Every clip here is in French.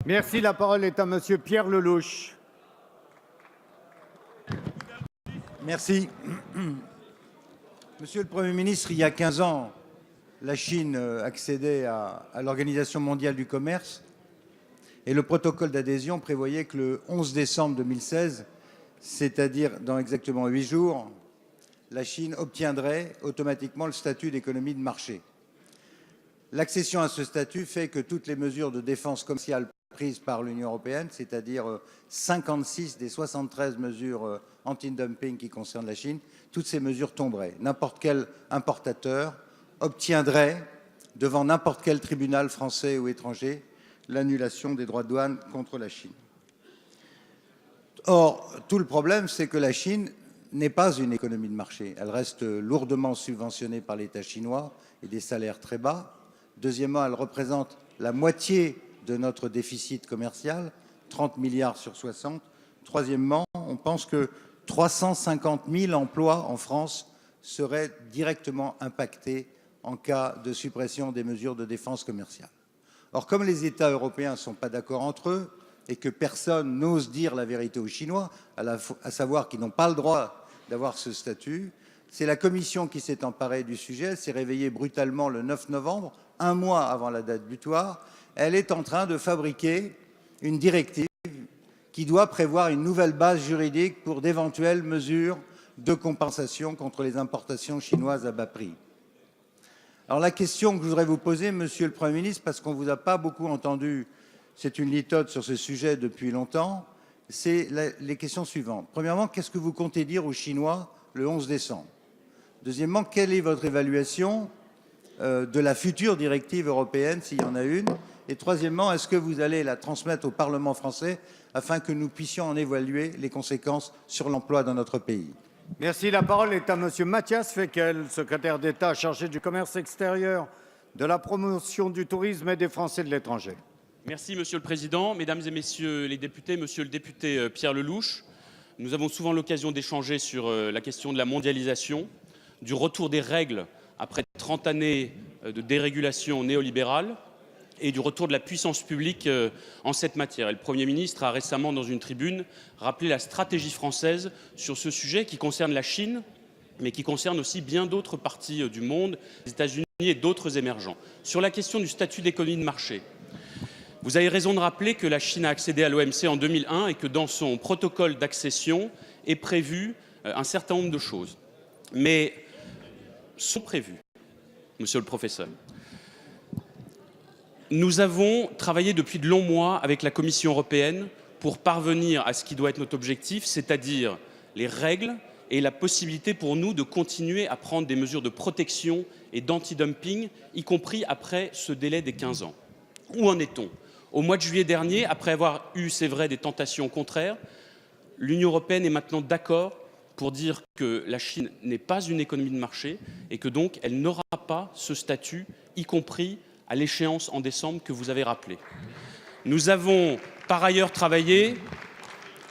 Merci. La parole est à Monsieur Pierre Lellouche. Merci. Monsieur le Premier ministre, il y a 15 ans, la Chine accédait à l'Organisation mondiale du commerce et le protocole d'adhésion prévoyait que le 11 décembre 2016, c'est-à-dire dans exactement 8 jours, la Chine obtiendrait automatiquement le statut d'économie de marché. L'accession à ce statut fait que toutes les mesures de défense commerciale prises par l'Union européenne, c'est-à-dire 56 des 73 mesures anti-dumping qui concernent la Chine, toutes ces mesures tomberaient. N'importe quel importateur obtiendrait, devant n'importe quel tribunal français ou étranger, l'annulation des droits de douane contre la Chine. Or, tout le problème, c'est que la Chine n'est pas une économie de marché. Elle reste lourdement subventionnée par l'État chinois et des salaires très bas. Deuxièmement, elle représente la moitié de notre déficit commercial, 30 milliards sur 60. Troisièmement, on pense que 350 000 emplois en France seraient directement impactés en cas de suppression des mesures de défense commerciale. Or, comme les États européens ne sont pas d'accord entre eux et que personne n'ose dire la vérité aux Chinois, à savoir qu'ils n'ont pas le droit d'avoir ce statut, c'est la Commission qui s'est emparée du sujet. Elle s'est réveillée brutalement le 9 novembre, un mois avant la date butoir. Elle est en train de fabriquer une directive qui doit prévoir une nouvelle base juridique pour d'éventuelles mesures de compensation contre les importations chinoises à bas prix. Alors la question que je voudrais vous poser, Monsieur le Premier ministre, parce qu'on ne vous a pas beaucoup entendu, c'est une litote sur ce sujet depuis longtemps, c'est les questions suivantes. Premièrement, qu'est-ce que vous comptez dire aux Chinois le 11 décembre? Deuxièmement, quelle est votre évaluation de la future directive européenne, s'il y en a une? Et troisièmement, est-ce que vous allez la transmettre au Parlement français afin que nous puissions en évaluer les conséquences sur l'emploi dans notre pays? Merci. La parole est à Monsieur Mathias Fekl, secrétaire d'État chargé du commerce extérieur, de la promotion du tourisme et des Français de l'étranger. Merci Monsieur le Président, Mesdames et Messieurs les députés, Monsieur le député Pierre Lellouche. Nous avons souvent l'occasion d'échanger sur la question de la mondialisation, du retour des règles après 30 années de dérégulation néolibérale et du retour de la puissance publique en cette matière. Et le Premier ministre a récemment, dans une tribune, rappelé la stratégie française sur ce sujet qui concerne la Chine, mais qui concerne aussi bien d'autres parties du monde, les États-Unis et d'autres émergents. Sur la question du statut d'économie de marché, vous avez raison de rappeler que la Chine a accédé à l'OMC en 2001 et que dans son protocole d'accession est prévu un certain nombre de choses. Mais sont prévues, Monsieur le professeur. Nous avons travaillé depuis de longs mois avec la Commission européenne pour parvenir à ce qui doit être notre objectif, c'est-à-dire les règles et la possibilité pour nous de continuer à prendre des mesures de protection et d'anti-dumping, y compris après ce délai des 15 ans. Où en est-on? Au mois de juillet dernier, après avoir eu, c'est vrai, des tentations contraires, l'Union européenne est maintenant d'accord pour dire que la Chine n'est pas une économie de marché et que donc elle n'aura pas ce statut, y compris à l'échéance en décembre que vous avez rappelé. Nous avons par ailleurs travaillé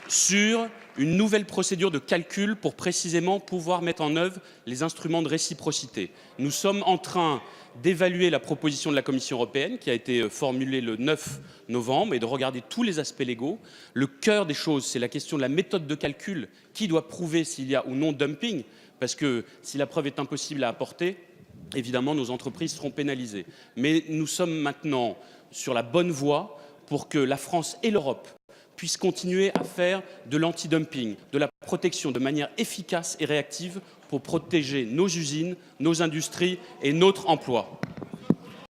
sur une nouvelle procédure de calcul pour précisément pouvoir mettre en œuvre les instruments de réciprocité. Nous sommes en train d'évaluer la proposition de la Commission européenne qui a été formulée le 9 novembre et de regarder tous les aspects légaux. Le cœur des choses, c'est la question de la méthode de calcul qui doit prouver s'il y a ou non dumping, parce que si la preuve est impossible à apporter, évidemment, nos entreprises seront pénalisées. Mais nous sommes maintenant sur la bonne voie pour que la France et l'Europe puissent continuer à faire de l'anti-dumping, de la protection de manière efficace et réactive pour protéger nos usines, nos industries et notre emploi.